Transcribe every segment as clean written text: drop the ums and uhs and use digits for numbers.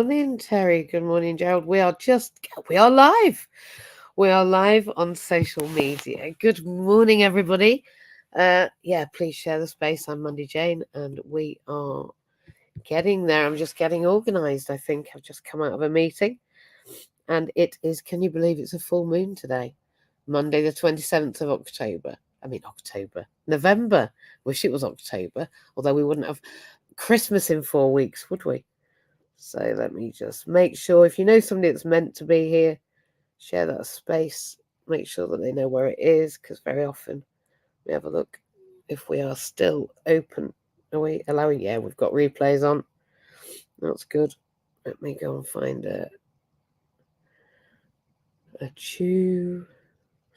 morning, Terry. Good morning, Gerald. We are live. We are live on social media. Good morning, everybody. Please share the space. I'm Mandy-Jayne, and we are getting there. I'm just getting organised. I think I've just come out of a meeting, and it is, can you believe it's a full moon today? Monday, the 27th of November. Wish it was October, although we wouldn't have Christmas in 4 weeks, would we? So let me just make sure, if you know somebody that's meant to be here, share that space. Make sure that they know where it is, because very often we have a look if we are still open. Are we allowing? Yeah, we've got replays on. That's good. Let me go and find a chew.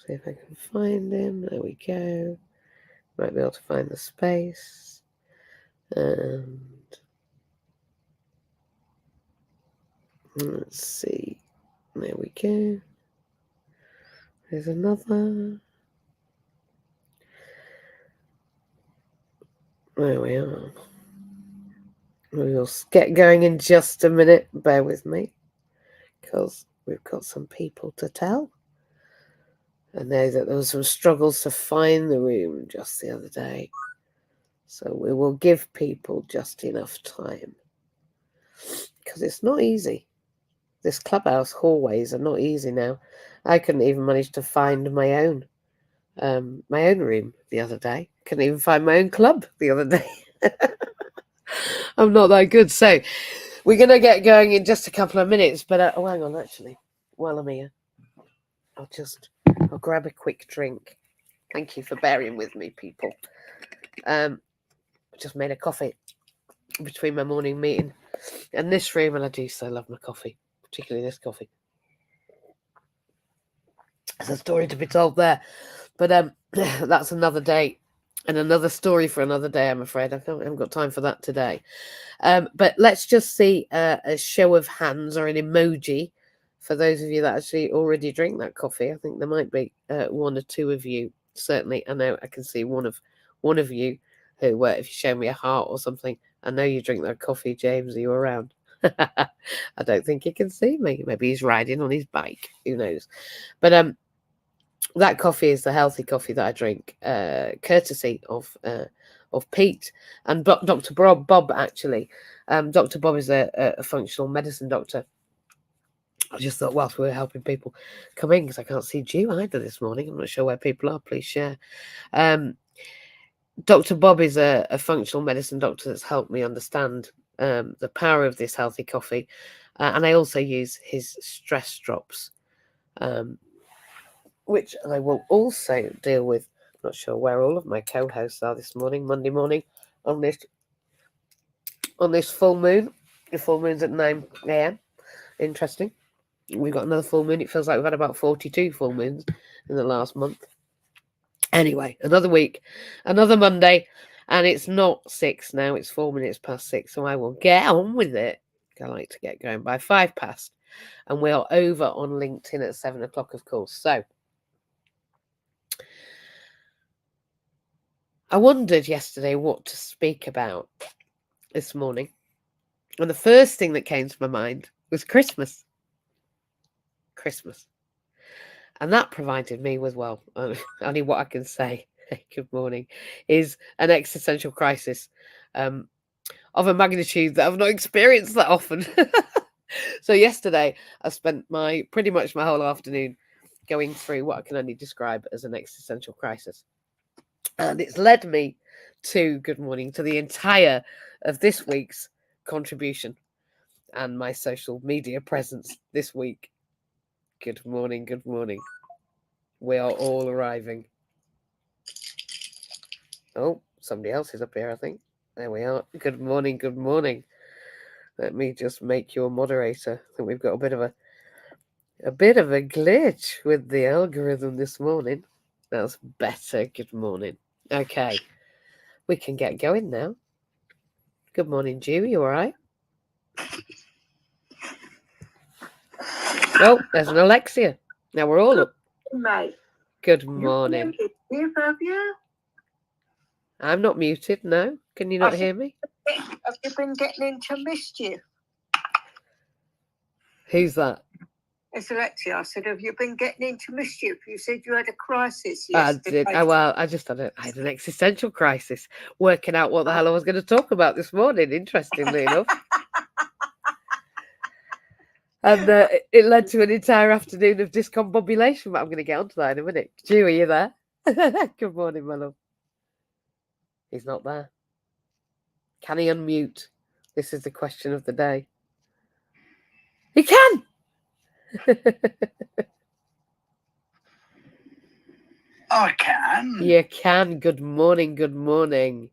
See if I can find him. There we go. Might be able to find the space. And let's see. There we go. There's another. There we are. We'll get going in just a minute. Bear with me, because we've got some people to tell. I know that there were some struggles to find the room just the other day, so we will give people just enough time, because it's not easy. This clubhouse hallways are not easy now. I couldn't even manage to find my own room the other day. Couldn't even find my own club the other day. I'm not that good. So we're going to get going in just a couple of minutes. But hang on, actually, while I'm here, I'll grab a quick drink. Thank you for bearing with me, people. I just made a coffee between my morning meeting and this room, and I do so love my coffee, particularly this coffee. There's a story to be told there, but that's another day and another story for another day. I'm afraid I haven't got time for that today. But let's just see a show of hands or an emoji for those of you that actually already drink that coffee. I think there might be one or two of you. Certainly, I know I can see one of you who, if you show me a heart or something, I know you drink that coffee. James, are you around? I don't think he can see me. Maybe he's riding on his bike. Who knows? But that coffee is the healthy coffee that I drink, courtesy of Pete and Dr. Bob, actually. Dr. Bob is a functional medicine doctor. I just thought, whilst we were helping people come in, because I can't see Jew either this morning. I'm not sure where people are. Please share. Dr. Bob is a functional medicine doctor that's helped me understand the power of this healthy coffee. And I also use his stress drops, which I will also deal with. Not sure where all of my co-hosts are this morning, Monday morning, on this full moon. The full moon's at 9 a.m. Interesting. We've got another full moon. It feels like we've had about 42 full moons in the last month. Anyway, another week, another Monday, and it's not 6 now. It's 4 minutes past 6, so I will get on with it. I like to get going by 5 past, and we are over on LinkedIn at 7 o'clock, of course. So I wondered yesterday what to speak about this morning, and the first thing that came to my mind was Christmas. And that provided me with, well, only what I can say, good morning, is an existential crisis of a magnitude that I've not experienced that often. So yesterday, I spent pretty much my whole afternoon going through what I can only describe as an existential crisis. And it's led me to, good morning, to the entire of this week's contribution and my social media presence this week. Good morning. We are all arriving. Oh, somebody else is up here, I think. There we are. Good morning. Let me just make you a moderator. I think we've got a bit of a glitch with the algorithm this morning. That's better. Good morning. Okay. We can get going now. Good morning, Jew. You all right? Oh, there's an Alexia. Now we're all up. Mate. Good morning. I'm not muted, no. Can you not hear me? Have you been getting into mischief? Who's that? It's Alexia. I said, have you been getting into mischief? You said you had a crisis I yesterday. did. Well, I just I had an existential crisis, working out what the hell I was going to talk about this morning, interestingly enough. And it led to an entire afternoon of discombobulation, but I'm going to get onto that in a minute. Stu, are you there? Good morning, my love. He's not there. Can he unmute? This is the question of the day. He can! I can. You can. Good morning, good morning.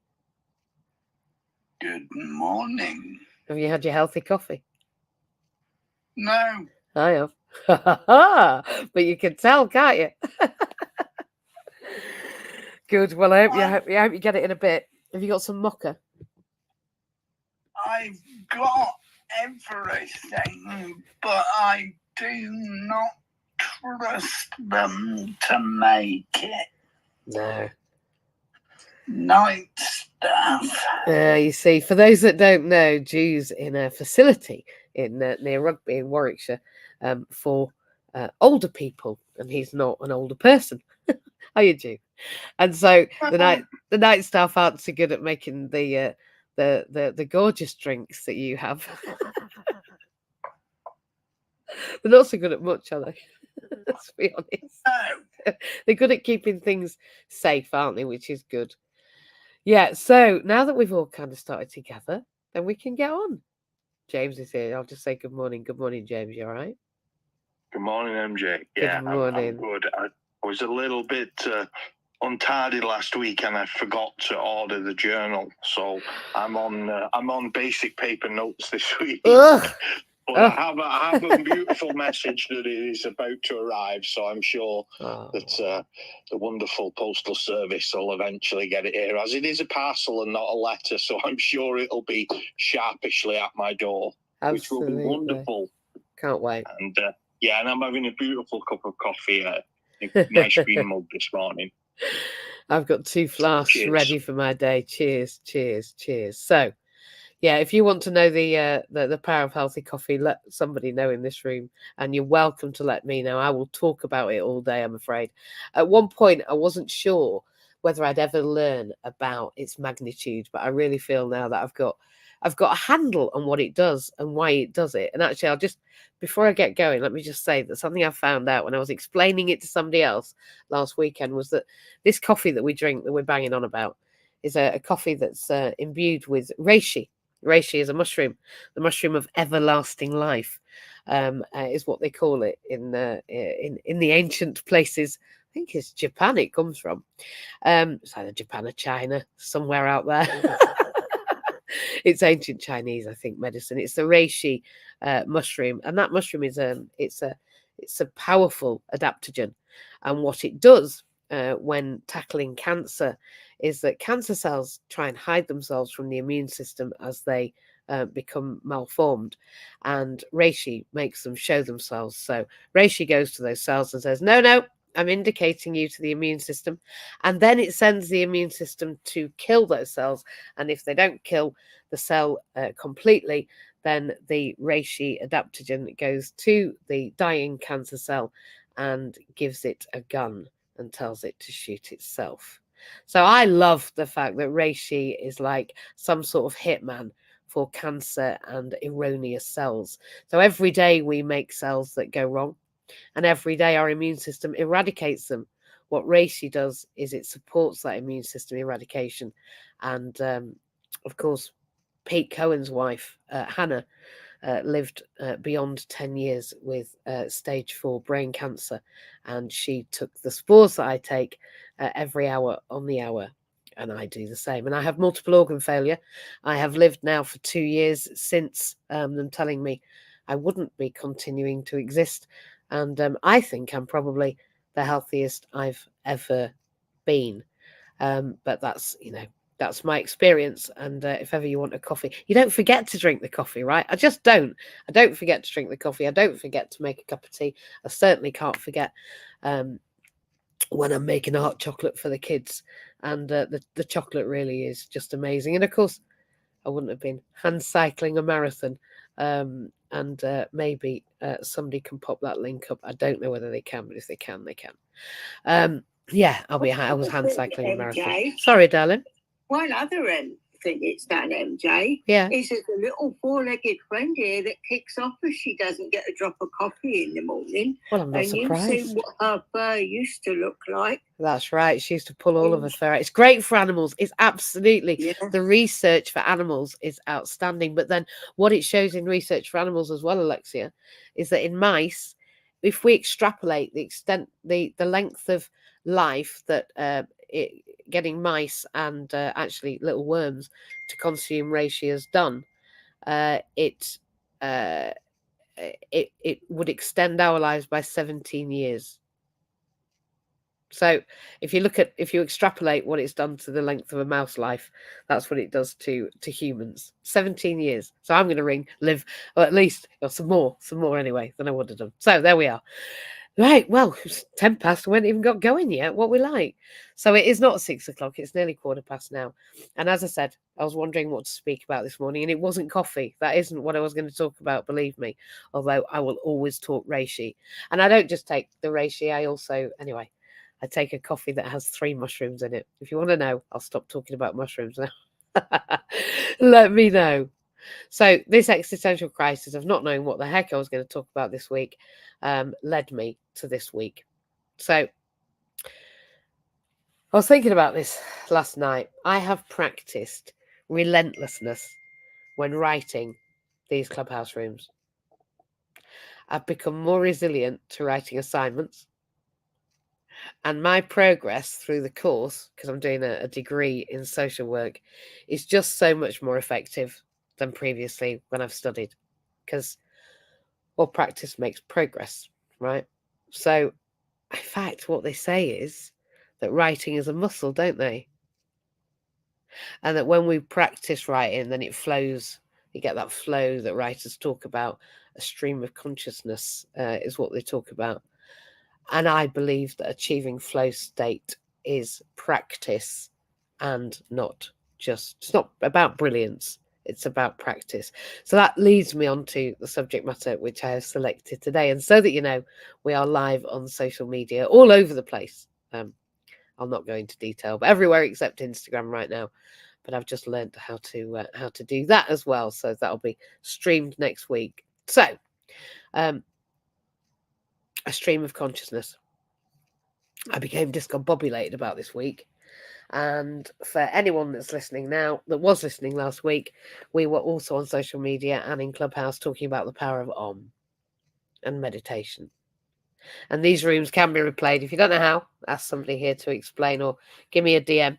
Good morning. Have you had your healthy coffee? No. I have. But you can tell, can't you? Good. Well, I hope you get it in a bit. Have you got some mocha? I've got everything, but I do not trust them to make it. No. Night stuff. You see, for those that don't know, Ju's in a facility in near Rugby in Warwickshire for older people, and he's not an older person. Are you, Ju? And so the night staff aren't so good at making the gorgeous drinks that you have. They're not so good at much, are they? Let's be honest. No. They're good at keeping things safe, aren't they? Which is good. Yeah, so now that we've all kind of started together, then we can get on. James is here. I'll just say good morning. Good morning, James. You all right? Good morning, MJ. Yeah, good morning. I'm good. I was a little bit untidy last week, and I forgot to order the journal, so I'm on basic paper notes this week. Ugh. But I have a beautiful message that is about to arrive, so I'm sure that the wonderful postal service will eventually get it here, as it is a parcel and not a letter, so I'm sure it'll be sharpishly at my door, which will be wonderful. Can't wait. And and I'm having a beautiful cup of coffee, a nice green mug this morning. I've got 2 flasks ready for my day. Cheers, cheers, cheers. So, yeah, if you want to know the power of healthy coffee, let somebody know in this room, and you're welcome to let me know. I will talk about it all day, I'm afraid. At one point, I wasn't sure whether I'd ever learn about its magnitude, but I really feel now that I've got a handle on what it does and why it does it. And actually, before I get going, let me just say that something I found out when I was explaining it to somebody else last weekend was that this coffee that we drink, that we're banging on about, is a coffee that's imbued with reishi. Reishi is a mushroom, the mushroom of everlasting life, is what they call it in the ancient places. I think it's Japan it comes from. It's either Japan or China, somewhere out there. It's ancient Chinese, I think, medicine. It's the reishi mushroom, and that mushroom is it's a powerful adaptogen, and what it does when tackling cancer is that cancer cells try and hide themselves from the immune system as they become malformed, and reishi makes them show themselves. So reishi goes to those cells and says, no, I'm indicating you to the immune system, and then it sends the immune system to kill those cells, and if they don't kill the cell completely, then the reishi adaptogen goes to the dying cancer cell and gives it a gun and tells it to shoot itself. So I love the fact that reishi is like some sort of hitman for cancer and erroneous cells. So every day we make cells that go wrong, and every day our immune system eradicates them. What reishi does is it supports that immune system eradication. And of course, Pete Cohen's wife, Hannah, lived beyond 10 years with stage 4 brain cancer, and she took the spores that I take every hour on the hour, and I do the same. And I have multiple organ failure. I have lived now for 2 years since them telling me I wouldn't be continuing to exist, and I think I'm probably the healthiest I've ever been. But that's my experience. And if ever you want a coffee, you don't forget to drink the coffee, right? I just don't. I don't forget to drink the coffee. I don't forget to make a cup of tea. I certainly can't forget when I'm making a hot chocolate for the kids. And the chocolate really is just amazing. And of course, I wouldn't have been hand cycling a marathon And maybe somebody can pop that link up. I don't know whether they can, but if they can, they can. Yeah, I was hand cycling in marathon. Sorry, darling. One other thing it's done, MJ, Yeah. is there's a little four-legged friend here that kicks off if she doesn't get a drop of coffee in the morning. Well, I'm not surprised. And you've seen what her fur used to look like. That's right. She used to pull all of her fur out. It's great for animals. It's absolutely, the research for animals is outstanding. But then what it shows in research for animals as well, Alexia, is that in mice, if we extrapolate the extent, the length of life that getting mice and actually little worms to consume reishi has done, it would extend our lives by 17 years. So if you extrapolate what it's done to the length of a mouse life, that's what it does to humans. 17 years. So I'm going to live, or at least some more anyway than I would have done. So there we are. Right, well, it's 10 past. We haven't even got going yet. What we like. So it is not 6 o'clock. It's nearly 1:15 now. And as I said, I was wondering what to speak about this morning, and it wasn't coffee. That isn't what I was going to talk about, believe me. Although I will always talk reishi. And I don't just take the reishi. I take a coffee that has 3 mushrooms in it. If you want to know, I'll stop talking about mushrooms now. Let me know. So this existential crisis of not knowing what the heck I was going to talk about this week led me to this week. So I was thinking about this last night. I have practiced relentlessness when writing these clubhouse rooms. I've become more resilient to writing assignments. And my progress through the course, because I'm doing a degree in social work, is just so much more effective than previously when I've studied. Because, well, practice makes progress, right? So, in fact, what they say is that writing is a muscle, don't they? And that when we practice writing, then it flows. You get that flow that writers talk about. A stream of consciousness is what they talk about. And I believe that achieving flow state is practice and not just, it's not about brilliance, it's about practice. So that leads me on to the subject matter which I have selected today. And so that you know, we are live on social media all over the place. I'll not go into detail, but everywhere except Instagram right now. But I've just learned how to do that as well. So that'll be streamed next week. So, a stream of consciousness. I became discombobulated about this week. And for anyone that's listening now, that was listening last week, we were also on social media and in Clubhouse talking about the power of Om and meditation. And these rooms can be replayed. If you don't know how, ask somebody here to explain, or give me a DM,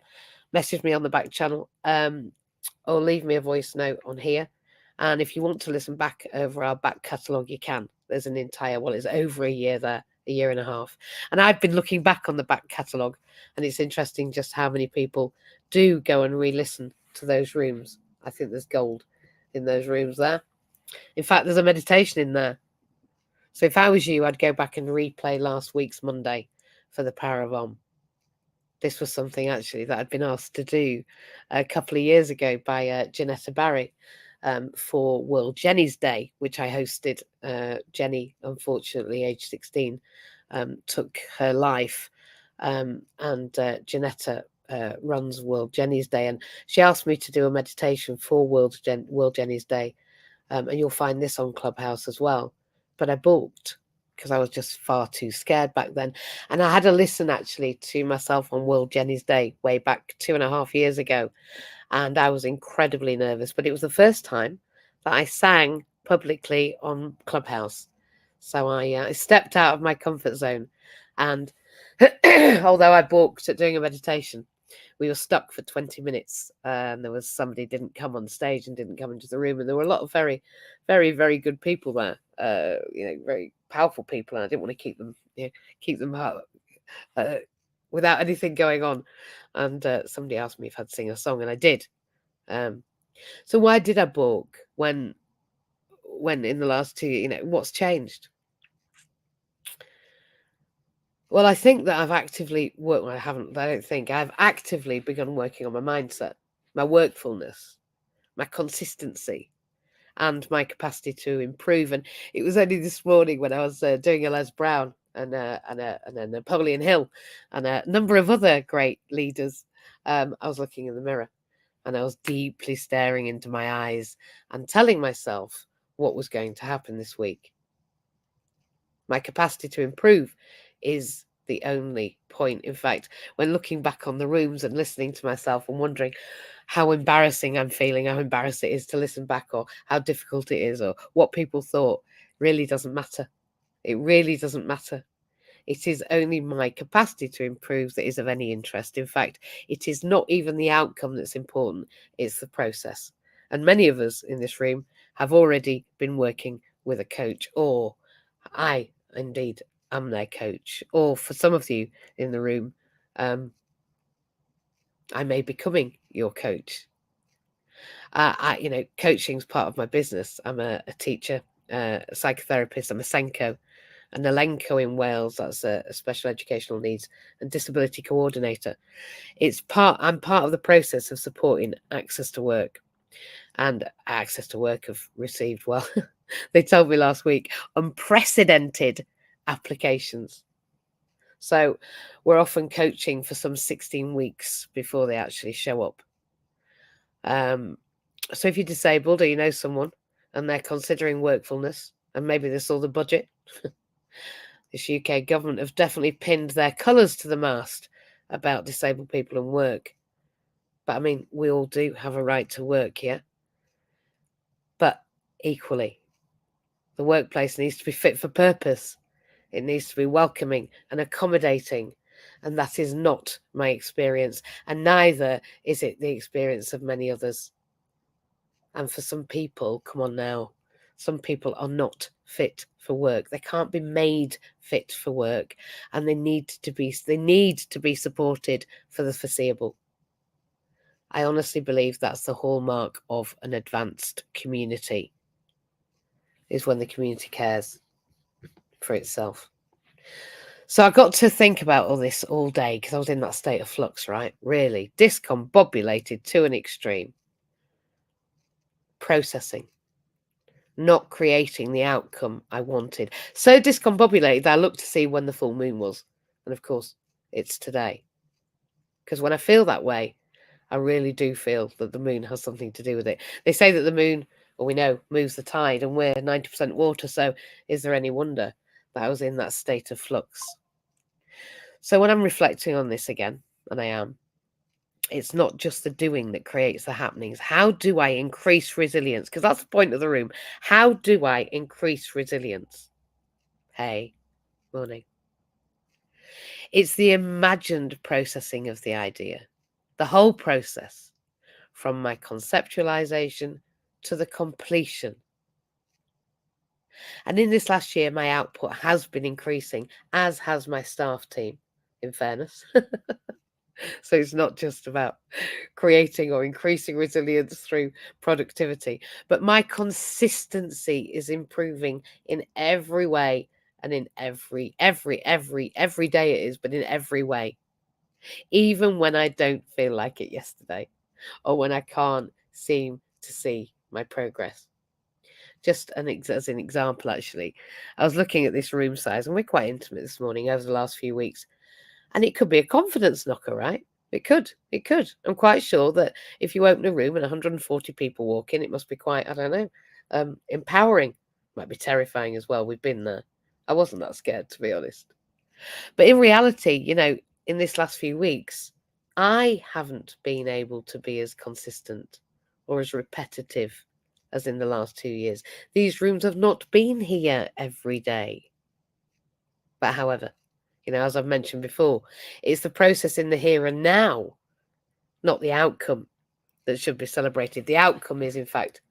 message me on the back channel, or leave me a voice note on here. And if you want to listen back over our back catalogue, you can. There's an entire, it's over a year there, a year and a half. And I've been looking back on the back catalogue, and it's interesting just how many people do go and re-listen to those rooms. I think there's gold in those rooms there. In fact, there's a meditation in there. So if I was you, I'd go back and replay last week's Monday for the power of Om. This was something actually that I'd been asked to do a couple of years ago by Janetta Barry for World Jenny's Day, which I hosted. Jenny, unfortunately, age 16, took her life, and Janetta runs World Jenny's Day, and she asked me to do a meditation for World Jenny's Day, and you'll find this on Clubhouse as well. But I balked because I was just far too scared back then. And I had a listen actually to myself on World Jenny's Day way back 2.5 years ago. And I was incredibly nervous. But it was the first time that I sang publicly on Clubhouse. So I stepped out of my comfort zone. And although I balked at doing a meditation, we were stuck for 20 minutes, and there was somebody didn't come on stage and didn't come into the room, and there were a lot of very, very, very good people there, very powerful people, and I didn't want to keep them without anything going on. And somebody asked me if I'd sing a song, and I did. So why did I balk when in the last 2 years, what's changed? Well, I think that I've actively worked. Well, I've actively begun working on my mindset, my workfulness, my consistency, and my capacity to improve. And it was only this morning when I was doing a Les Brown and then Napoleon Hill and a number of other great leaders. I was looking in the mirror and I was deeply staring into my eyes and telling myself what was going to happen this week. My capacity to improve is the only point. In fact, when looking back on the rooms and listening to myself and wondering how embarrassing I'm feeling, how embarrassed it is to listen back, or how difficult it is, or what people thought, really doesn't matter. It really doesn't matter. It is only my capacity to improve that is of any interest. In fact, it is not even the outcome that's important, it's the process. And many of us in this room have already been working with a coach, or I indeed am their coach, or for some of you in the room, I may be becoming your coach. Coaching is part of my business. I'm a teacher, a psychotherapist. I'm a Senko, an Elenco in Wales. That's a special educational needs and disability coordinator. I'm part of the process of supporting access to work, and access to work have received, well, they told me last week, unprecedented applications. So we're often coaching for some 16 weeks before they actually show up. So if you're disabled or you know someone and they're considering workfulness and maybe they saw the budget, this UK government have definitely pinned their colours to the mast about disabled people and work. But I mean, we all do have a right to work, yeah? But equally, the workplace needs to be fit for purpose. It needs to be welcoming and accommodating. And that is not my experience. And neither is it the experience of many others. And for some people, come on now, some people are not fit for work. They can't be made fit for work. And they need to be supported for the foreseeable. I honestly believe that's the hallmark of an advanced community, is when the community cares for itself. So I got to think about all this all day because I was in that state of flux, right? Really discombobulated to an extreme. Processing, not creating the outcome I wanted. So discombobulated that I looked to see when the full moon was. And of course, it's today. Because when I feel that way, I really do feel that the moon has something to do with it. They say that the moon, well, we know, moves the tide, and we're 90% water. So is there any wonder that I was in that state of flux? So when I'm reflecting on this again, and I am, it's not just the doing that creates the happenings. How do I increase resilience? Because that's the point of the room. How do I increase resilience? Hey, morning. It's the imagined processing of the idea, the whole process, from my conceptualization to the completion. And in this last year, my output has been increasing, as has my staff team, in fairness. So it's not just about creating or increasing resilience through productivity, but my consistency is improving in every way, and in every day it is, but in every way. Even when I don't feel like it yesterday, or when I can't seem to see my progress. Just as an example, actually, I was looking at this room size, and we're quite intimate this morning over the last few weeks. And it could be a confidence knocker, right? It could. I'm quite sure that if you open a room and 140 people walk in, it must be quite, I don't know, empowering. Might be terrifying as well. We've been there. I wasn't that scared, to be honest. But in reality, in this last few weeks, I haven't been able to be as consistent or as repetitive as in the last 2 years. These rooms have not been here every day. But however, as I've mentioned before, it's the process in the here and now, not the outcome, that should be celebrated. The outcome is, in fact,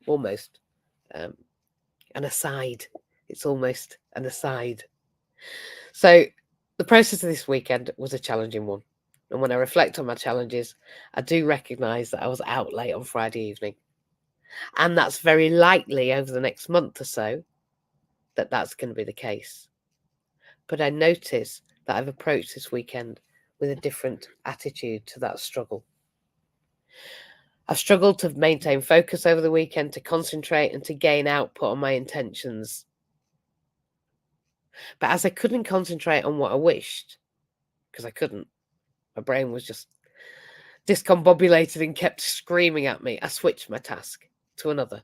almost an aside. It's almost an aside. So the process of this weekend was a challenging one. And when I reflect on my challenges, I do recognise that I was out late on Friday evening. And that's very likely over the next month or so that that's going to be the case. But I notice that I've approached this weekend with a different attitude to that struggle. I've struggled to maintain focus over the weekend, to concentrate and to gain output on my intentions. But as I couldn't concentrate on what I wished, because I couldn't, my brain was just discombobulated and kept screaming at me, I switched my task to another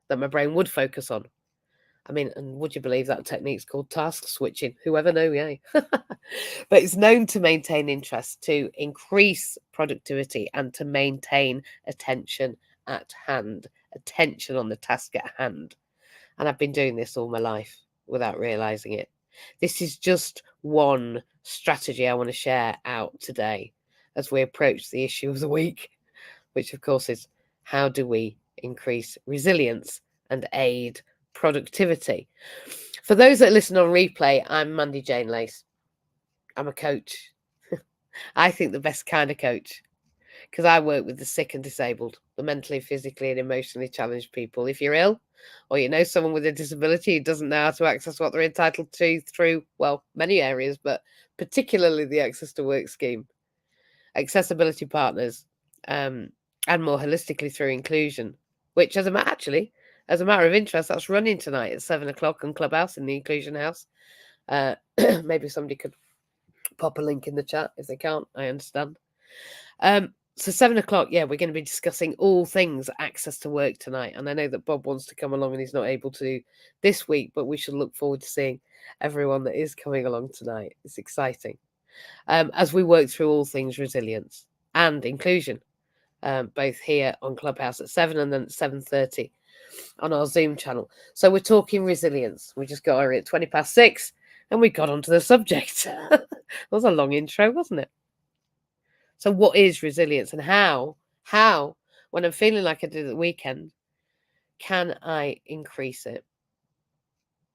that my brain would focus on. I mean, and would you believe that technique's called task switching? Whoever knew, yay. But it's known to maintain interest, to increase productivity, and to maintain attention at hand, attention on the task at hand. And I've been doing this all my life without realizing it. This is just one strategy I want to share out today as we approach the issue of the week, which of course is, how do we increase resilience and aid productivity? For those that listen on replay, I'm Mandy-Jayne Lace. I'm a coach. I think the best kind of coach, because I work with the sick and disabled, the mentally, physically and emotionally challenged people. If you're ill, or you know someone with a disability who doesn't know how to access what they're entitled to through, well, many areas, but particularly the Access to Work scheme, accessibility partners, and more holistically through inclusion, which as a matter of interest, that's running tonight at 7:00 on Clubhouse in the Inclusion House. Maybe somebody could pop a link in the chat. If they can't, I understand. So 7:00, yeah, we're going to be discussing all things access to work tonight. And I know that Bob wants to come along and he's not able to this week, but we should look forward to seeing everyone that is coming along tonight. It's exciting. As we work through all things resilience and inclusion, both here on Clubhouse at 7 and then at 7:30 on our Zoom channel. So we're talking resilience. We just got here at 6:20 and we got onto the subject. That was a long intro, wasn't it? So what is resilience, and how, when I'm feeling like I did at the weekend, can I increase it?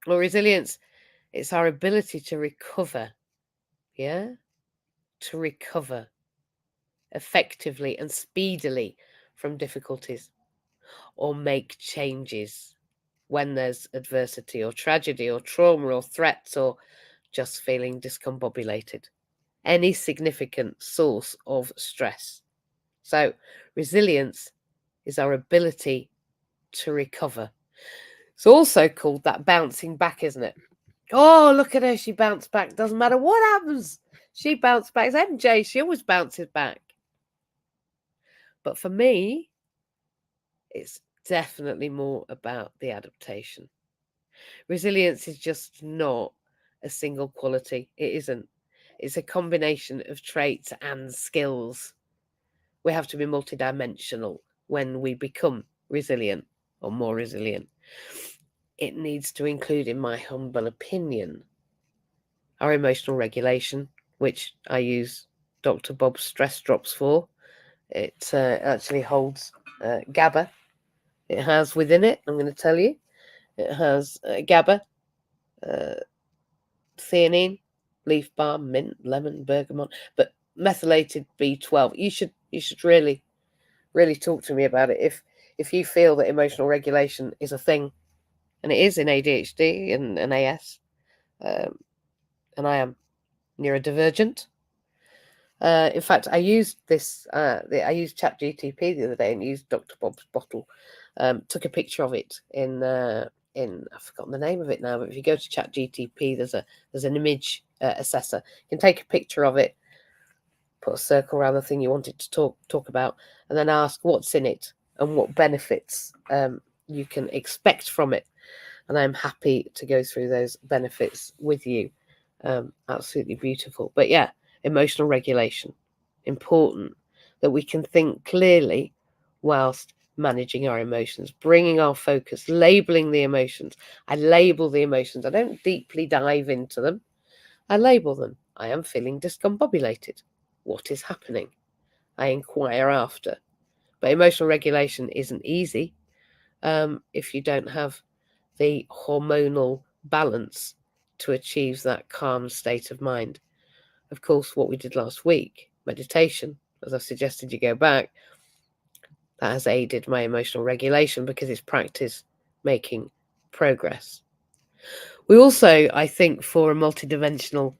Well, resilience, it's our ability to recover, to recover effectively and speedily from difficulties, or make changes when there's adversity or tragedy or trauma or threats or just feeling discombobulated. Any significant source of stress. So resilience is our ability to recover. It's also called that bouncing back, isn't it? Oh, look at her. She bounced back. Doesn't matter what happens. She bounced back. It's MJ. She always bounces back. But for me, it's definitely more about the adaptation. Resilience is just not a single quality. It isn't. It's a combination of traits and skills. We have to be multidimensional when we become resilient or more resilient. It needs to include, in my humble opinion, our emotional regulation, which I use Dr. Bob's stress drops for. It actually holds GABA. It has within it, I'm going to tell you, it has GABA, theanine, leaf balm, mint, lemon, bergamot, but methylated B12. You should really talk to me about it if you feel that emotional regulation is a thing, and it is in ADHD and AS, and I am neurodivergent. In fact, I used this. I used ChatGTP the other day and used Dr. Bob's bottle. Took a picture of it in I've forgotten the name of it now. But if you go to ChatGTP, there's an image assessor. You can take a picture of it, put a circle around the thing you wanted to talk about, and then ask what's in it and what benefits you can expect from it. And I'm happy to go through those benefits with you. Absolutely beautiful. But yeah, emotional regulation, important that we can think clearly whilst managing our emotions, bringing our focus, labeling the emotions. I label the emotions. I don't deeply dive into them. I label them. I am feeling discombobulated. What is happening? I inquire after. But emotional regulation isn't easy if you don't have the hormonal balance to achieve that calm state of mind. Of course, what we did last week, meditation, as I've suggested you go back, that has aided my emotional regulation because it's practice making progress. We also, I think, for a multidimensional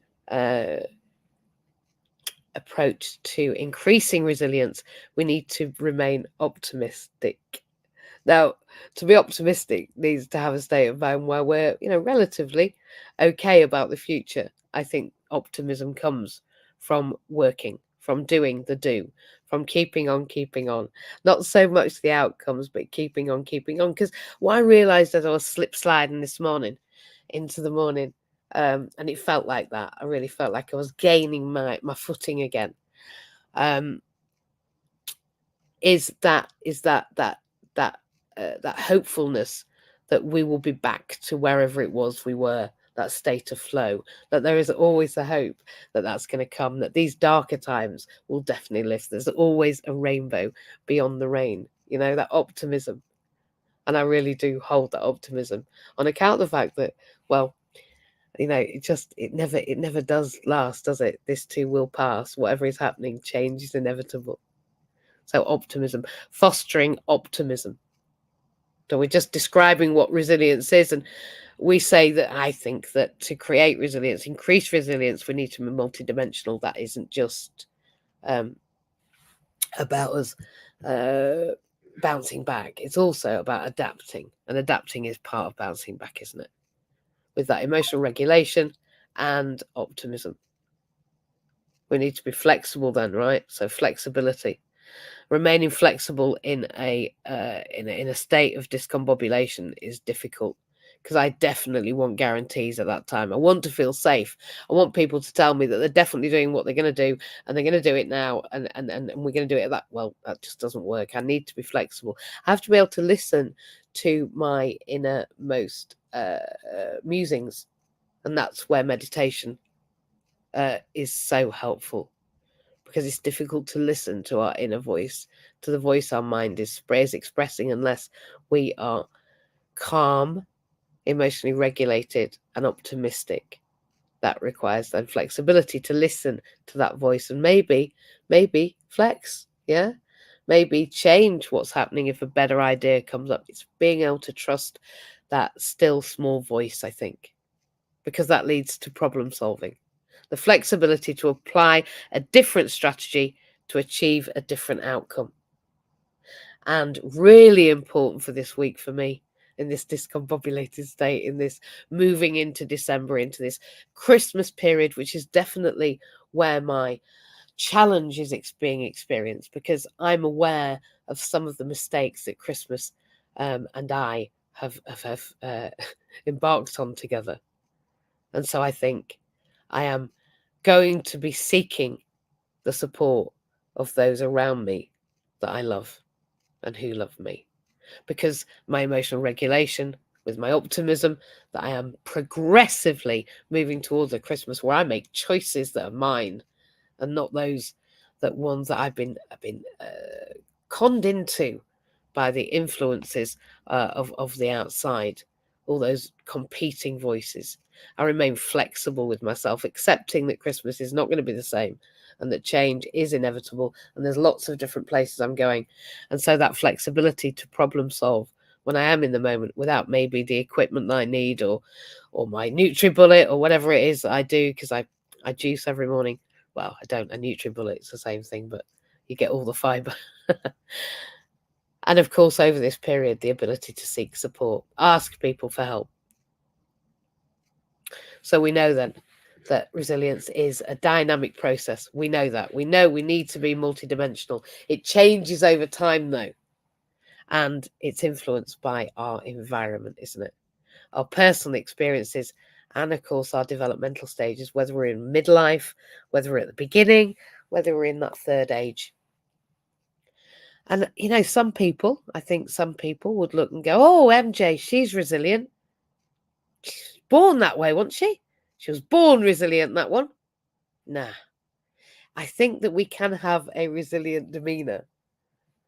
approach to increasing resilience, we need to remain optimistic. Now, to be optimistic needs to have a state of mind where we're, relatively okay about the future. I think optimism comes from working, from doing the do, from keeping on, not so much the outcomes, but keeping on. Because what I realised as I was slip sliding this morning into the morning, and it felt like that. I really felt like I was gaining my footing again. Is that hopefulness that we will be back to wherever it was we were, that state of flow, that there is always a hope that that's going to come, that these darker times will definitely lift. There's always a rainbow beyond the rain, that optimism. And I really do hold that optimism on account of the fact that, well, it never does last, does it? This too will pass. Whatever is happening, change is inevitable. So optimism, fostering optimism. So we're just describing what resilience is. And we say that I think that to create resilience, increase resilience, we need to be multidimensional. That isn't just about us bouncing back. It's also about adapting. And adapting is part of bouncing back, isn't it? With that emotional regulation and optimism. We need to be flexible then, right? So flexibility. Remaining flexible in a state of discombobulation is difficult, because I definitely want guarantees at that time. I want to feel safe. I want people to tell me that they're definitely doing what they're going to do, and they're going to do it now, and we're going to do it at that. Well, that just doesn't work. I need to be flexible. I have to be able to listen to my innermost musings, and that's where meditation is so helpful. Because it's difficult to listen to our inner voice, to the voice our mind is expressing, unless we are calm, emotionally regulated, and optimistic. That requires then flexibility to listen to that voice and maybe flex, yeah? Maybe change what's happening if a better idea comes up. It's being able to trust that still small voice, I think, because that leads to problem solving. The flexibility to apply a different strategy to achieve a different outcome. And really important for this week for me, in this discombobulated state, in this moving into December, into this Christmas period, which is definitely where my challenge is being experienced, because I'm aware of some of the mistakes that Christmas and I have embarked on together. And so I think I am going to be seeking the support of those around me that I love and who love me, because my emotional regulation, with my optimism that I am progressively moving towards a Christmas where I make choices that are mine and not those ones that I've been conned into by the influences of the outside, all those competing voices. I remain flexible with myself, accepting that Christmas is not going to be the same and that change is inevitable, and there's lots of different places I'm going. And so that flexibility to problem solve when I am in the moment, without maybe the equipment that I need or my NutriBullet or whatever it is that I do, because I juice every morning. Well, I don't. A NutriBullet, it's the same thing, but you get all the fibre. And of course, over this period, the ability to seek support, ask people for help. So we know then that resilience is a dynamic process. We know that. We know we need to be multidimensional. It changes over time, though. And it's influenced by our environment, isn't it? Our personal experiences, and of course our developmental stages, whether we're in midlife, whether we're at the beginning, whether we're in that third age. And, I think some people would look and go, oh, MJ, she's resilient. She's born that way, wasn't she? She was born resilient, that one. Nah. I think that we can have a resilient demeanour.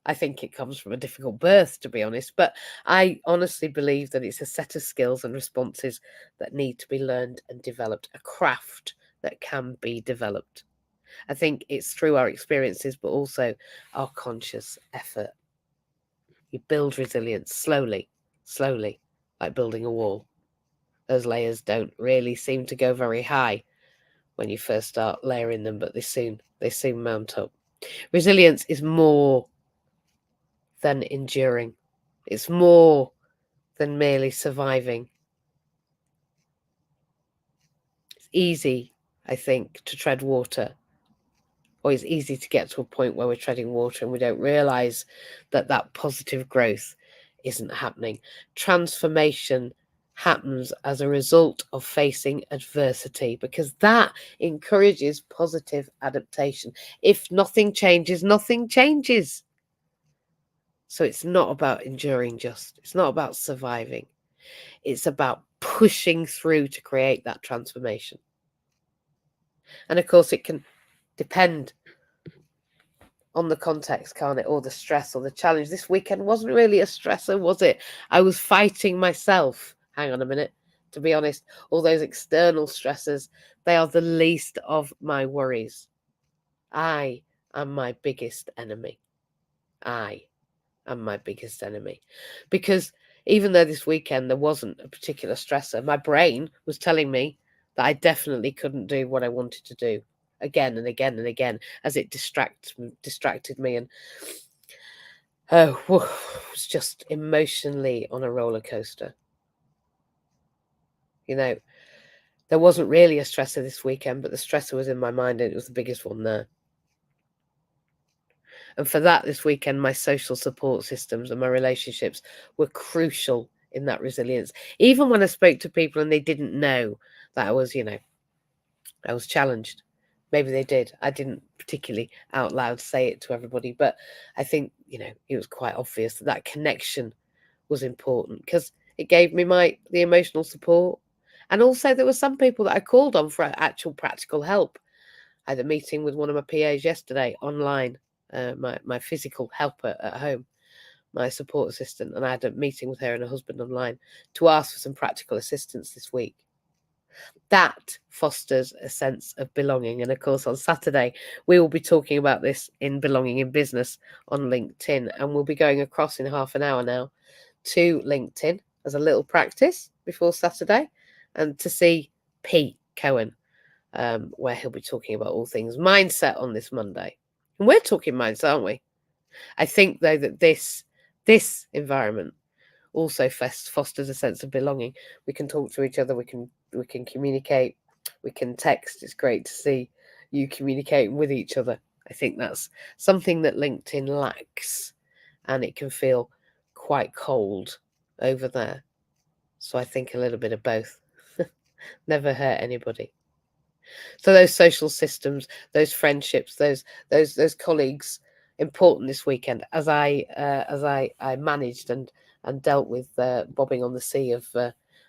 I think it comes from a difficult birth, to be honest. But I honestly believe that it's a set of skills and responses that need to be learned and developed, a craft that can be developed. I think it's through our experiences, but also our conscious effort. You build resilience slowly, like building a wall. Those layers don't really seem to go very high, when you first start layering them, but they soon mount up. Resilience is more than enduring. It's more than merely surviving. It's easy, I think, to tread water, or it's easy to get to a point where we're treading water and we don't realize that that positive growth isn't happening. Transformation happens as a result of facing adversity, because that encourages positive adaptation. If nothing changes, nothing changes. So it's not about enduring just. It's not about surviving. It's about pushing through to create that transformation. And of course, it can depend on the context, can't it? Or the stress or the challenge. This weekend wasn't really a stressor, was it? I was fighting myself. Hang on a minute. To be honest, all those external stressors, they are the least of my worries. I am my biggest enemy. I am my biggest enemy. Because even though this weekend there wasn't a particular stressor, my brain was telling me that I definitely couldn't do what I wanted to do again and again and again, as it distracted me, and was just emotionally on a roller coaster. You know, there wasn't really a stressor this weekend, but the stressor was in my mind, and it was the biggest one there. And for that, this weekend, my social support systems and my relationships were crucial in that resilience. Even when I spoke to people and they didn't know that I was, I was challenged. Maybe they did. I didn't particularly out loud say it to everybody, but I think, it was quite obvious that that connection was important, because it gave me the emotional support. And also there were some people that I called on for actual practical help. I had a meeting with one of my PAs yesterday online, my physical helper at home, my support assistant, and I had a meeting with her and her husband online to ask for some practical assistance this week. That fosters a sense of belonging. And of course, on Saturday, we will be talking about this in Belonging in Business on LinkedIn. And we'll be going across in half an hour now to LinkedIn as a little practice before Saturday, and to see Pete Cohen, where he'll be talking about all things mindset on this Monday. And we're talking mindset, aren't we? I think, though, that this environment also fosters a sense of belonging. We can talk to each other, we can communicate, we can text. It's great to see you communicating with each other. I think that's something that LinkedIn lacks, and it can feel quite cold over there. So I think a little bit of both. Never hurt anybody. So those social systems, those friendships, those colleagues, important this weekend as I managed and dealt with bobbing on the sea of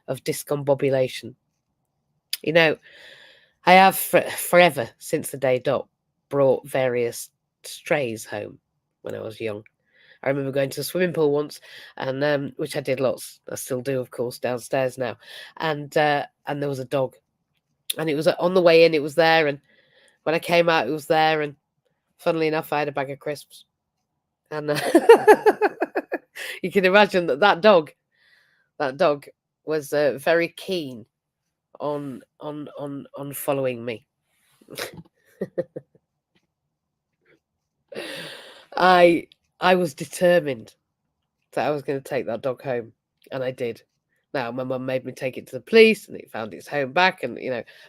discombobulation. I have forever, since the day Dot, brought various strays home when I was young. I remember going to a swimming pool once, and which I did lots. I still do, of course, downstairs now. And there was a dog, and it was on the way in. It was there, and when I came out, it was there. And funnily enough, I had a bag of crisps, and you can imagine that dog was very keen on following me. I was determined that I was going to take that dog home, and I did. Now, my mum made me take it to the police, and it found its home back, and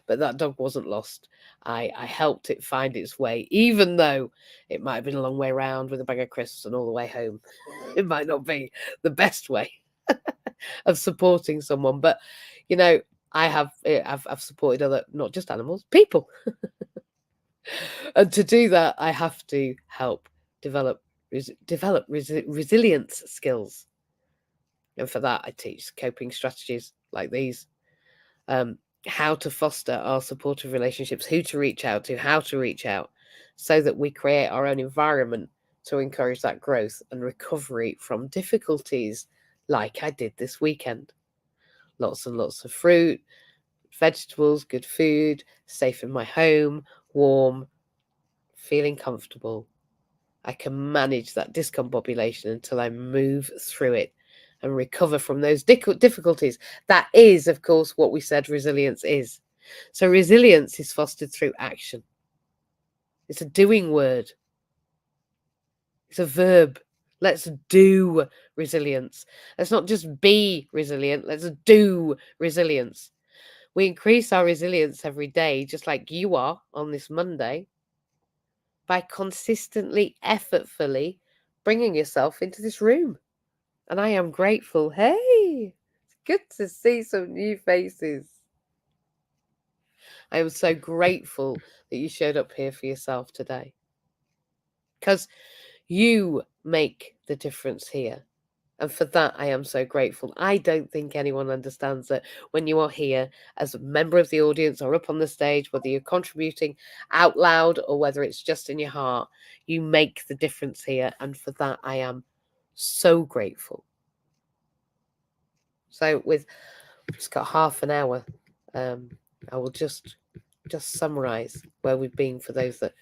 but that dog wasn't lost. I helped it find its way, even though it might have been a long way around with a bag of crisps and all the way home. It might not be the best way of supporting someone, but I've supported other, not just animals, people. And to do that, I have to help develop resilience skills. And for that, I teach coping strategies like these, how to foster our supportive relationships, who to reach out to, how to reach out, so that we create our own environment to encourage that growth and recovery from difficulties, like I did this weekend. Lots and lots of fruit, vegetables, good food, safe in my home, warm, feeling comfortable. I can manage that discombobulation until I move through it and recover from those difficulties. That is, of course, what we said resilience is. So resilience is fostered through action. It's a doing word. It's a verb. Let's do resilience. Let's not just be resilient. Let's do resilience. We increase our resilience every day, just like you are on this Monday, by consistently, effortfully bringing yourself into this room. And I am grateful. Hey, it's good to see some new faces. I am so grateful that you showed up here for yourself today. Because you make the difference here. And for that, I am so grateful. I don't think anyone understands that when you are here as a member of the audience or up on the stage, whether you're contributing out loud or whether it's just in your heart, you make the difference here. And for that, I am so grateful. So we've just got half an hour. I will just summarize where we've been for those that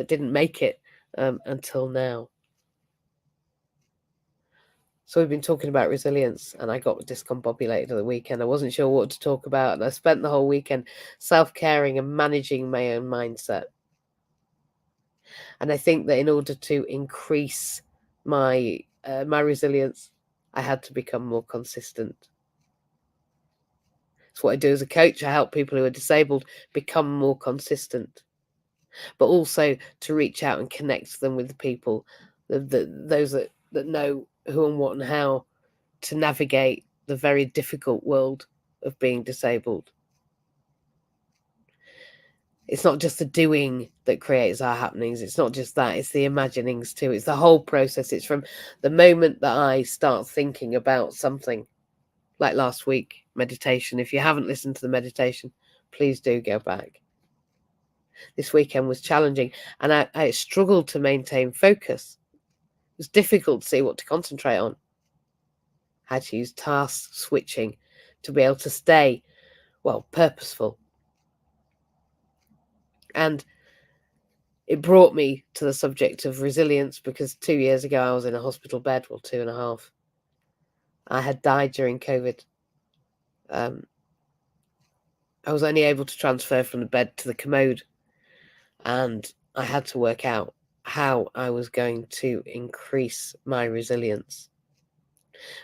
didn't make it until now. So we've been talking about resilience, and I got discombobulated at the weekend. I wasn't sure what to talk about, and I spent the whole weekend self-caring and managing my own mindset. And I think that in order to increase my my resilience, I had to become more consistent. It's what I do as a coach. I help people who are disabled become more consistent, but also to reach out and connect them with the people, those that know who and what and how to navigate the very difficult world of being disabled. It's not just the doing that creates our happenings. It's not just that. It's the imaginings too. It's the whole process. It's from the moment that I start thinking about something, like last week, meditation. If you haven't listened to the meditation, please do go back. This weekend was challenging, and I struggled to maintain focus. It was difficult to see what to concentrate on. I had to use task switching to be able to stay, purposeful. And it brought me to the subject of resilience, because 2 years ago I was in a hospital bed, 2.5. I had died during COVID. I was only able to transfer from the bed to the commode, and I had to work out how I was going to increase my resilience.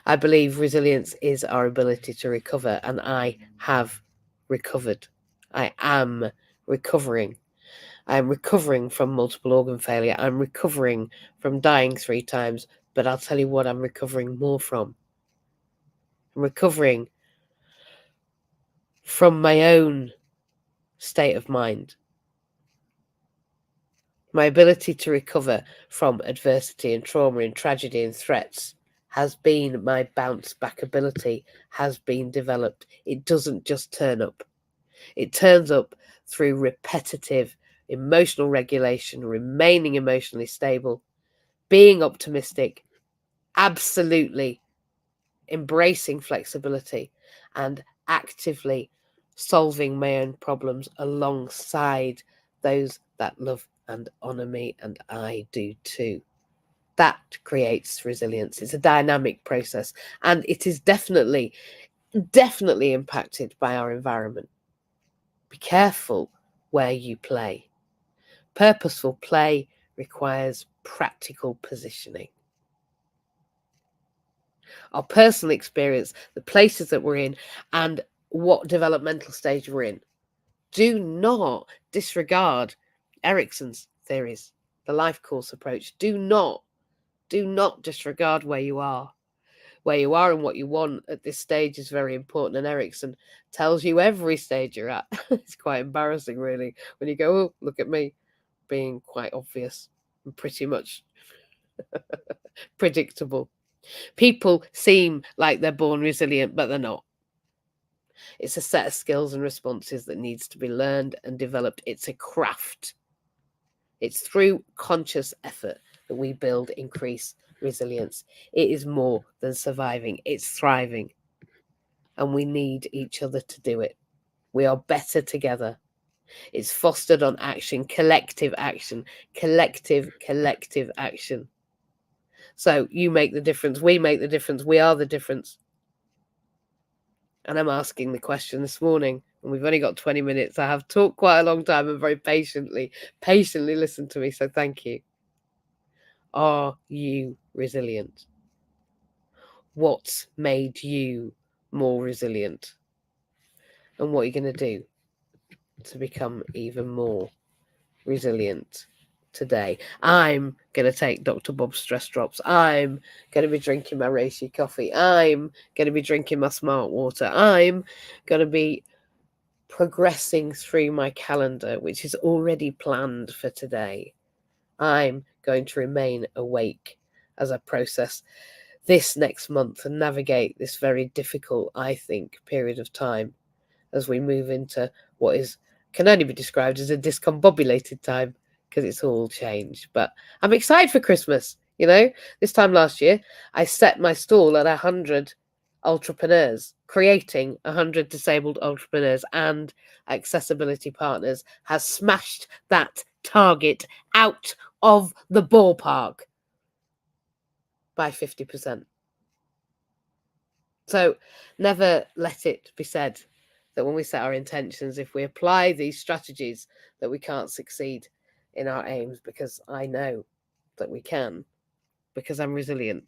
I believe resilience is our ability to recover, and I have recovered. I am recovering. I'm recovering from multiple organ failure. I'm recovering from dying 3 times. But I'll tell you what I'm recovering more from. I'm recovering from my own state of mind. My ability to recover from adversity and trauma and tragedy and threats has been, my bounce back ability has been developed. It doesn't just turn up. It turns up through repetitive emotional regulation, remaining emotionally stable, being optimistic, absolutely embracing flexibility, and actively solving my own problems alongside those that love and honour me, and I do too. That creates resilience. It's a dynamic process, and it is definitely impacted by our environment. Be careful where you play. Purposeful play requires practical positioning. Our personal experience, the places that we're in, and what developmental stage we're in. Do not disregard Erickson's theories, the life course approach. Do not disregard where you are. Where you are and what you want at this stage is very important. And Erickson tells you every stage you're at. It's quite embarrassing, really, when you go, oh, look at me, being quite obvious and pretty much predictable. People seem like they're born resilient, but they're not. It's a set of skills and responses that needs to be learned and developed. It's a craft. It's through conscious effort that we build, increase resilience. It is more than surviving. It's thriving. And we need each other to do it. We are better together. It's fostered on action, collective action, collective action. So you make the difference. We make the difference. We are the difference. And I'm asking the question this morning, And we've only got 20 minutes. I have talked quite a long time and very patiently listened to me. So thank you. Are you resilient? What's made you more resilient? And what are you going to do to become even more resilient today? I'm going to take Dr. Bob's stress drops. I'm going to be drinking my Reishi coffee. I'm going to be drinking my smart water. I'm going to be progressing through my calendar, which is already planned for today. I'm going to remain awake as I process this next month and navigate this very difficult, I think, period of time as we move into what can only be described as a discombobulated time, because it's all changed. But I'm excited for Christmas. This time last year, I set my stall at 100 entrepreneurs, creating 100 disabled entrepreneurs, and Accessibility Partners has smashed that target out of the ballpark by 50%. So never let it be said that when we set our intentions, if we apply these strategies, that we can't succeed in our aims, because I know that we can, because I'm resilient.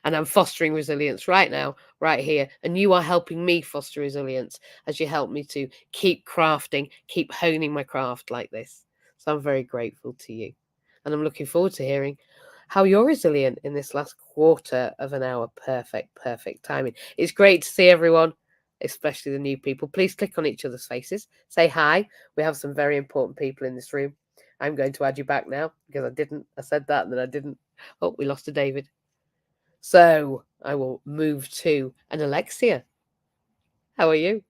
And I'm fostering resilience right now, right here. And you are helping me foster resilience as you help me to keep crafting, keep honing my craft like this. So I'm very grateful to you. And I'm looking forward to hearing how you're resilient in this last quarter of an hour. Perfect timing. It's great to see everyone, especially the new people. Please click on each other's faces. Say hi. We have some very important people in this room. I'm going to add you back now because I said that and then I didn't. Oh, we lost a David. So I will move to an Alexia. How are you?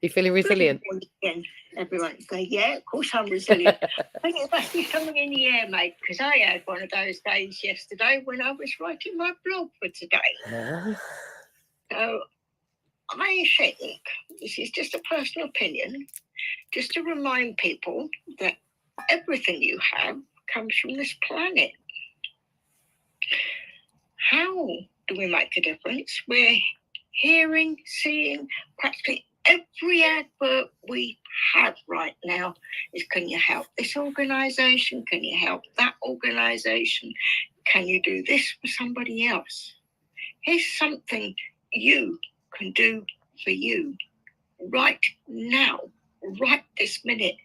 You feeling resilient? Again, everyone say, yeah, of course I'm resilient. I think it must be something in the air, mate, because I had one of those days yesterday when I was writing my blog for today. So I think this is just a personal opinion, just to remind people that everything you have comes from this planet. How do we make a difference? We're hearing, seeing practically every advert we have right now is, can you help this organisation? Can you help that organisation? Can you do this for somebody else? Here's something you can do for you right now, right this minute,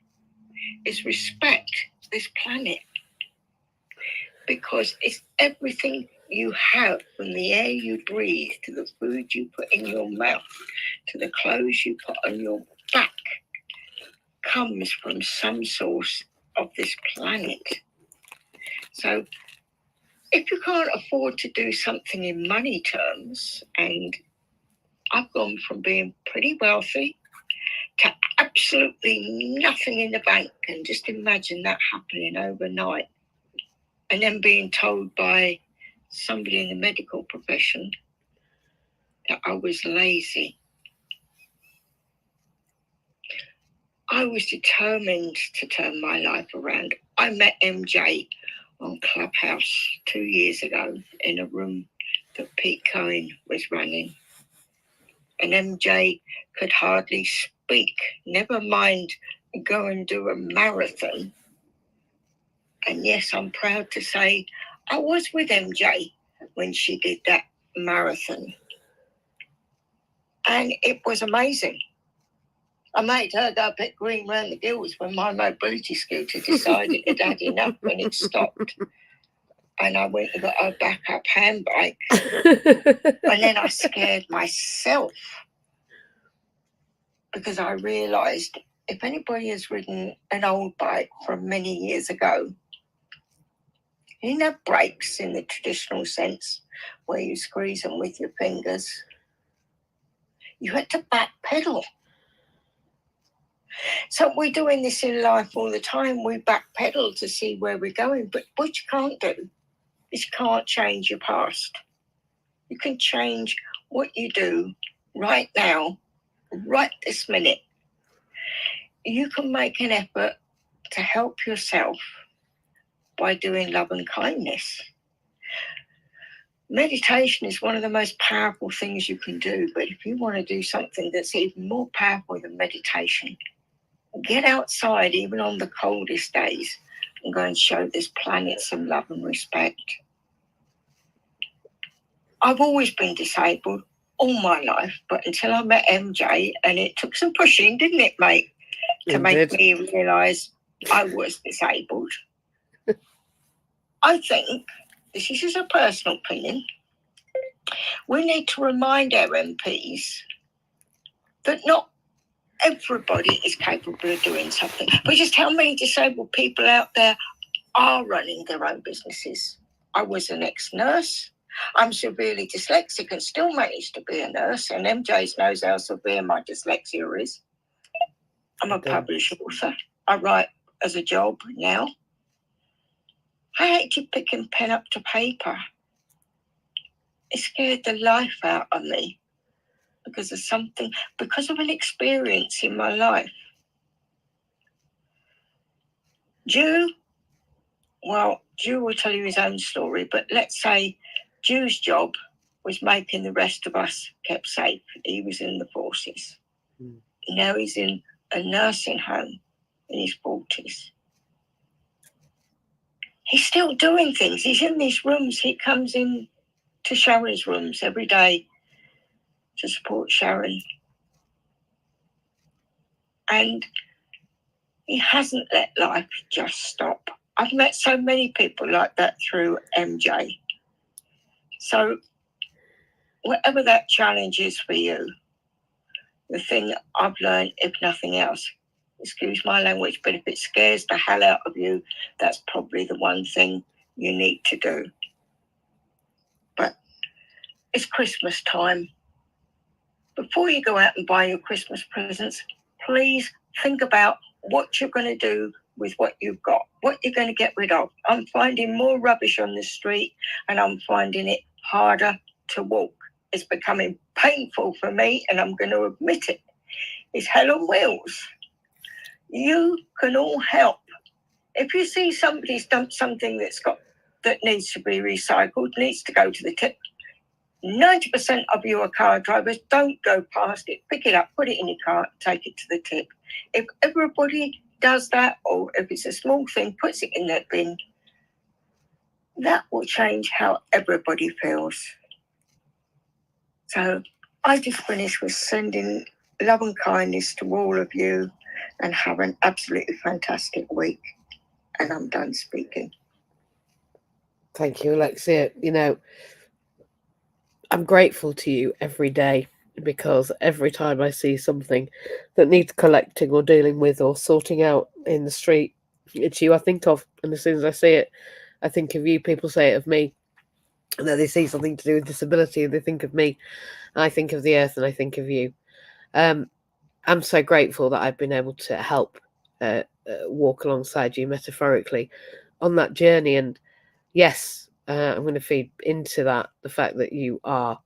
is respect this planet. Because it's everything you have, from the air you breathe, to the food you put in your mouth, to the clothes you put on your back, comes from some source of this planet. So if you can't afford to do something in money terms, and I've gone from being pretty wealthy to absolutely nothing in the bank, and just imagine that happening overnight, and then being told by somebody in the medical profession that I was lazy. I was determined to turn my life around. I met MJ on Clubhouse 2 years ago in a room that Pete Cohen was running. And MJ could hardly speak, never mind go and do a marathon. And yes, I'm proud to say I was with MJ when she did that marathon. And it was amazing. I made her go a bit green round the gills when my mobility scooter decided it had enough when it stopped. And I went and got her backup handbike. And then I scared myself because I realised if anybody has ridden an old bike from many years ago, you didn't have brakes in the traditional sense where you squeeze them with your fingers. You had to back pedal. So we're doing this in life all the time. We back pedal to see where we're going. But what you can't do is you can't change your past. You can change what you do right now, right this minute. You can make an effort to help yourself by doing love and kindness. meditation is one of the most powerful things you can do. But if you want to do something that's even more powerful than meditation, get outside even on the coldest days and go and show this planet some love and respect. I've always been disabled all my life, but until I met MJ, and it took some pushing, didn't it, mate, to make me realise I was disabled. I think, this is just a personal opinion, we need to remind our MPs that not everybody is capable of doing something. But just how many disabled people out there are running their own businesses? I was an ex-nurse. I'm severely dyslexic and still manage to be a nurse, and MJ knows how severe my dyslexia is. I'm a published author. I write as a job now. I hate to picking pen up to paper. It scared the life out of me because of an experience in my life. Drew will tell you his own story, but let's say Drew's job was making the rest of us kept safe. He was in the forces. Now he's in a nursing home in his 40s. He's still doing things. He's in these rooms. He comes in to Sharon's rooms every day to support Sharon. And he hasn't let life just stop. I've met so many people like that through MJ. So whatever that challenge is for you, the thing I've learned, if nothing else, excuse my language, but if it scares the hell out of you, that's probably the one thing you need to do. But it's Christmas time. Before you go out and buy your Christmas presents, please think about what you're going to do with what you've got, what you're going to get rid of. I'm finding more rubbish on the street and I'm finding it harder to walk. It's becoming painful for me, and I'm going to admit it. It's hell on wheels. You can all help. If you see somebody's dumped something that needs to be recycled, needs to go to the tip, 90% of you are car drivers. Don't go past it. Pick it up, put it in your car, take it to the tip. If everybody does that, or if it's a small thing, puts it in that bin, that will change how everybody feels. So I just finished with sending love and kindness to all of you, and have an absolutely fantastic week. And I'm done speaking. Thank you, Alexia. You know, I'm grateful to you every day, because every time I see something that needs collecting or dealing with or sorting out in the street, it's you I think of. And as soon as I see it, I think of you. People say it of me, and that they see something to do with disability and they think of me. I think of the earth and I think of you. I'm so grateful that I've been able to help walk alongside you metaphorically on that journey. And yes, I'm going to feed into that the fact that you are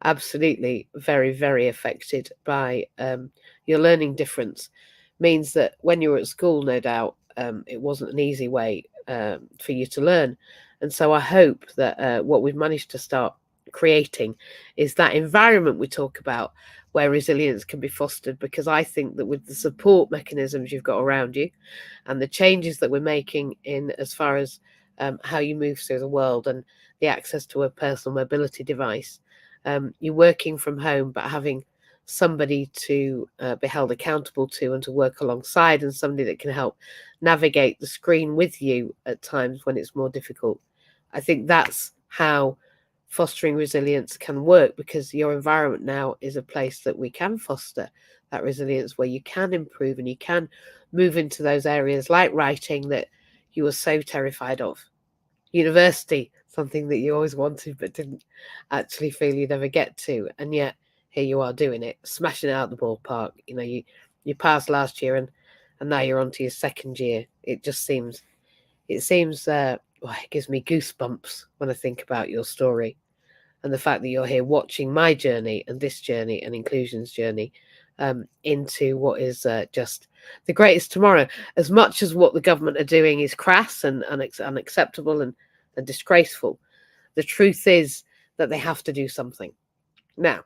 absolutely very, very affected by your learning difference. Means that when you were at school, no doubt, it wasn't an easy way for you to learn. And so I hope that what we've managed to start creating is that environment we talk about where resilience can be fostered, because I think that with the support mechanisms you've got around you and the changes that we're making in as far as how you move through the world and the access to a personal mobility device, you're working from home but having somebody to be held accountable to and to work alongside, and somebody that can help navigate the screen with you at times when it's more difficult. I think that's how fostering resilience can work, because your environment now is a place that we can foster that resilience, where you can improve and you can move into those areas like writing that you were so terrified of. University, something that you always wanted but didn't actually feel you'd ever get to, and yet here you are doing it, smashing it out the ballpark. You know, you passed last year and now you're on to your second year. It gives me goosebumps when I think about your story. And the fact that you're here watching my journey and this journey and Inclusion's journey into what is just the greatest tomorrow. As much as what the government are doing is crass and unacceptable and disgraceful, the truth is that they have to do something. Now,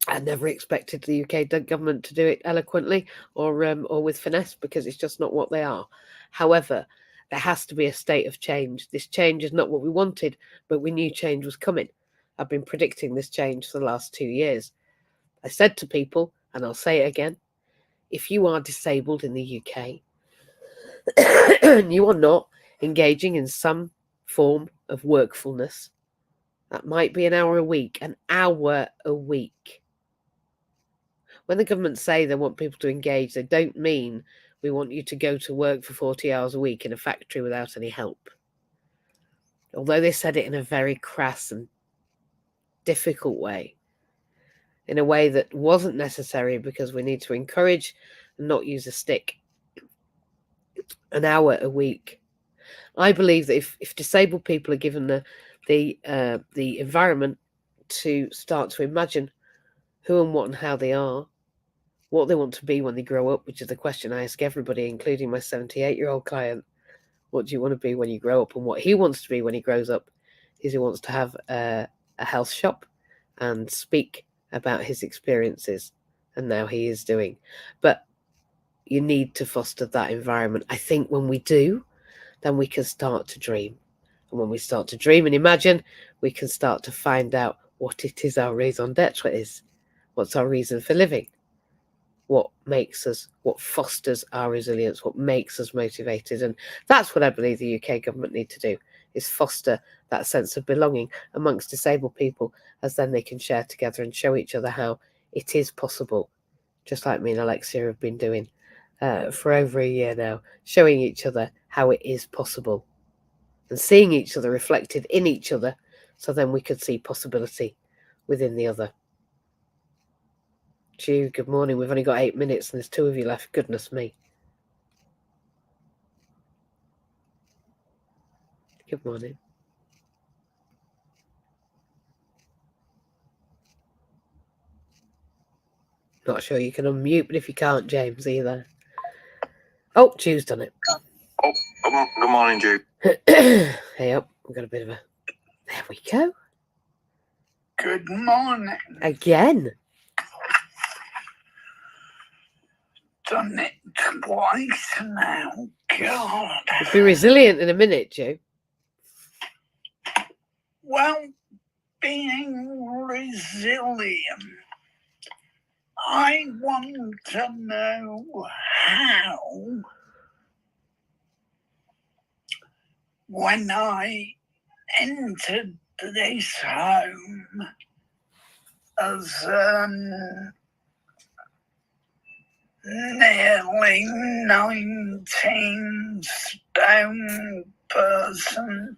I never expected the UK government to do it eloquently or with finesse, because it's just not what they are. However, there has to be a state of change. This change is not what we wanted, but we knew change was coming. I've been predicting this change for the last 2 years. I said to people, and I'll say it again, if you are disabled in the UK and you are not engaging in some form of workfulness, that might be an hour a week. When the government say they want people to engage, they don't mean we want you to go to work for 40 hours a week in a factory without any help. Although they said it in a very crass and difficult way, in a way that wasn't necessary, because we need to encourage and not use a stick. An hour a week. I believe that if disabled people are given the environment to start to imagine who and what and how they are, what they want to be when they grow up, which is the question I ask everybody, including my 78-year-old client. What do you want to be when you grow up? And what he wants to be when he grows up is he wants to have a health shop and speak about his experiences, and now he is doing. But you need to foster that environment. I think when we do, then we can start to dream. And when we start to dream and imagine, we can start to find out what it is our raison d'etre is. What's our reason for living? What makes us, what fosters our resilience, what makes us motivated. And that's what I believe the UK government need to do, is foster that sense of belonging amongst disabled people, as then they can share together and show each other how it is possible, just like me and Alexia have been doing for over a year now, showing each other how it is possible and seeing each other reflected in each other, so then we could see possibility within the other. Jude, good morning. We've only got 8 minutes and there's 2 of you left. Goodness me. Good morning. Not sure you can unmute, but if you can't, James, either. Oh, Jude's done it. Oh, good morning, Jude. Hey up. We've got a bit of a... There we go. Good morning. Again. Done it twice now. God. You'll be resilient in a minute, Jude. Well, being resilient, I want to know how, when I entered this home as nearly 19 stone person,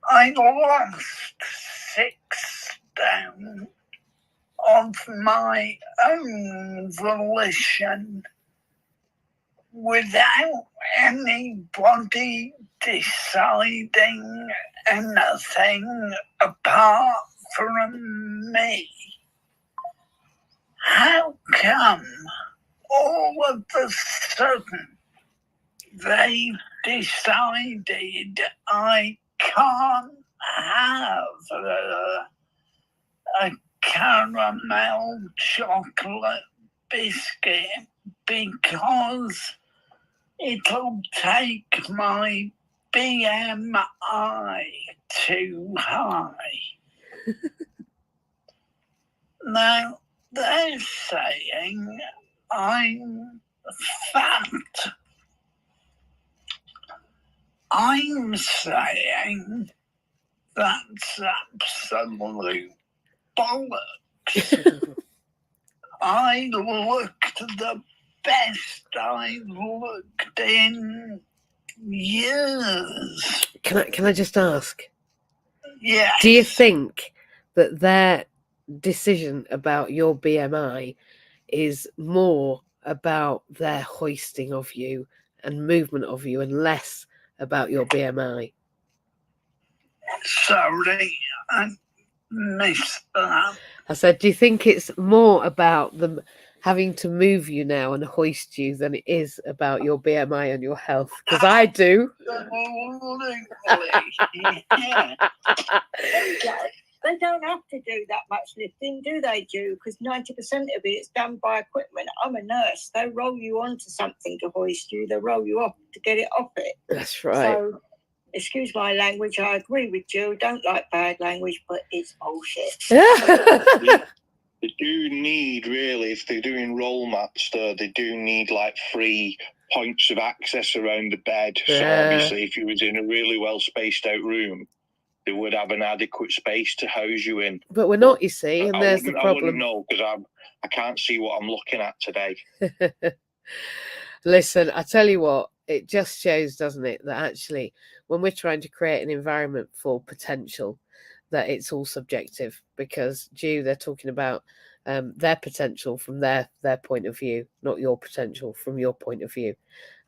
I lost 6 stone of my own volition, without anybody deciding anything apart from me. How come all of a sudden they decided I can't have a caramel chocolate biscuit because it'll take my BMI too high? Now, they're saying I'm fat. I'm saying that's absolute bollocks. I looked the best I've looked in years. Can I just ask? Yeah. Do you think that their decision about your BMI is more about their hoisting of you and movement of you, and less about your BMI? Sorry, I missed that. I said, do you think it's more about them having to move you now and hoist you than it is about your BMI and your health, because I do. Yeah. They don't have to do that much lifting, do they, Ju? Because 90% of it's done by equipment. I'm a nurse. They roll you onto something to hoist you. They roll you off to get it off it. That's right. So, excuse my language. I agree with Ju. Don't like bad language, but it's bullshit. They do need, really, if they're doing roll mats, they do need like 3 points of access around the bed. So obviously, if you was in a really well spaced out room, they would have an adequate space to house you in. But we're not, you see, and there's the I wouldn't problem. know, because I can't see what I'm looking at today. Listen, I tell you what, it just shows, doesn't it, that actually when we're trying to create an environment for potential, that it's all subjective, because they're talking about their potential from their point of view, not your potential from your point of view.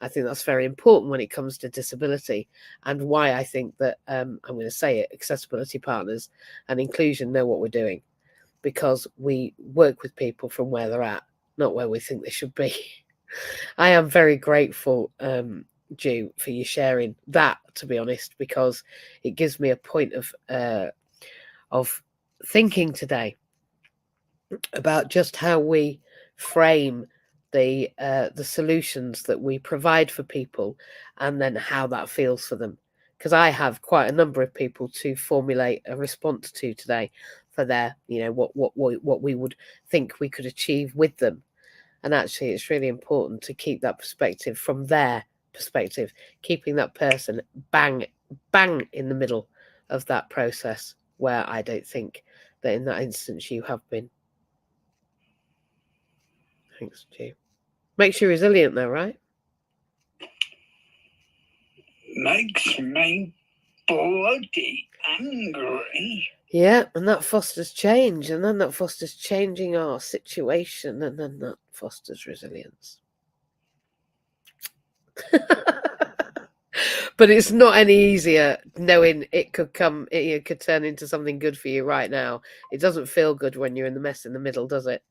I think that's very important when it comes to disability, and why I think that I'm going to say it, accessibility partners and inclusion know what we're doing, because we work with people from where they're at, not where we think they should be. I am very grateful, Ju, for you sharing that, to be honest, because it gives me a point of thinking today about just how we frame the solutions that we provide for people, and then how that feels for them. Because I have quite a number of people to formulate a response to today for their, what we would think we could achieve with them. And actually, it's really important to keep that perspective from their perspective, keeping that person bang in the middle of that process, where I don't think that in that instance you have been. Thanks, Ju. Makes you resilient though, right? Makes me bloody angry. Yeah, and that fosters change, and then that fosters changing our situation, and then that fosters resilience. But it's not any easier knowing it could turn into something good for you right now. It doesn't feel good when you're in the mess in the middle, does it?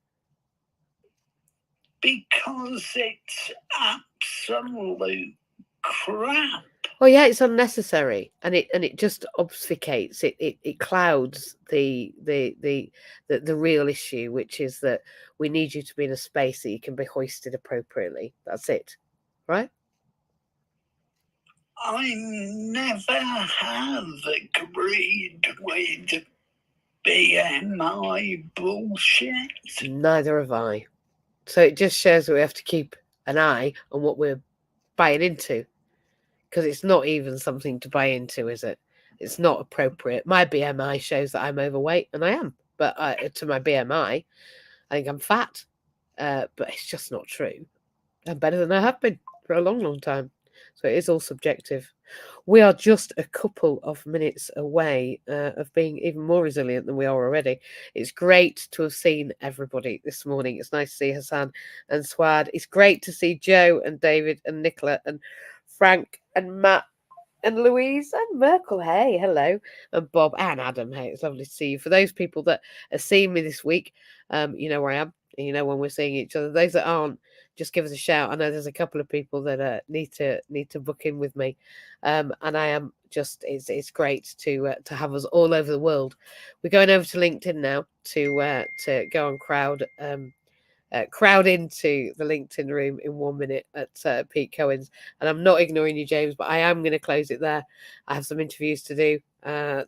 Because it's absolute crap. Well, yeah, it's unnecessary, and it just obfuscates. It clouds the real issue, which is that we need you to be in a space that you can be hoisted appropriately. That's it, right? I never have agreed with BMI bullshit. Neither have I. So it just shows that we have to keep an eye on what we're buying into, because it's not even something to buy into, is it? It's not appropriate. My BMI shows that I'm overweight, and I am. But to my BMI, I think I'm fat. But it's just not true. I'm better than I have been for a long, long time. So it is all subjective. We are just a couple of minutes away of being even more resilient than we are already. It's great to have seen everybody this morning. It's nice to see Hassan and Swad. It's great to see Joe and David and Nicola and Frank and Matt and Louise and Merkel. Hey, hello. And Bob and Adam. Hey, it's lovely to see you. For those people that are seeing me this week, you know where I am. And you know when we're seeing each other. Those that aren't, just give us a shout. I know there's a couple of people that need to book in with me, and I am just it's great to have us all over the world. We're going over to LinkedIn now to go on crowd into the LinkedIn room in 1 minute at Pete Cohen's, and I'm not ignoring you, James, but I am going to close it there. I have some interviews to do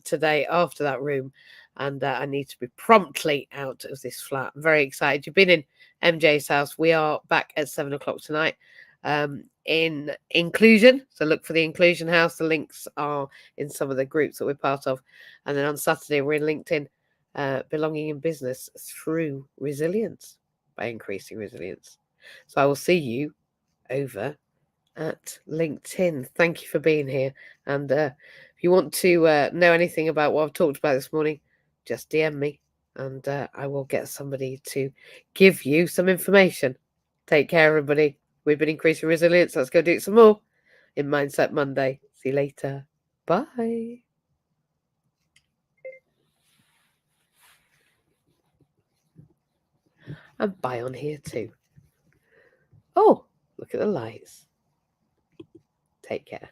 today after that room, and I need to be promptly out of this flat. I'm very excited. You've been in MJ's house. We are back at 7:00 tonight in Inclusion. So look for the Inclusion House. The links are in some of the groups that we're part of. And then on Saturday, we're in LinkedIn, Belonging in Business Through Resilience, by Increasing Resilience. So I will see you over at LinkedIn. Thank you for being here. And if you want to know anything about what I've talked about this morning, just DM me, and I will get somebody to give you some information. Take care, everybody. We've been Increasing Resilience. Let's go do it some more in Mindset Monday. See you later. Bye. And bye on here too. Oh, look at the lights. Take care.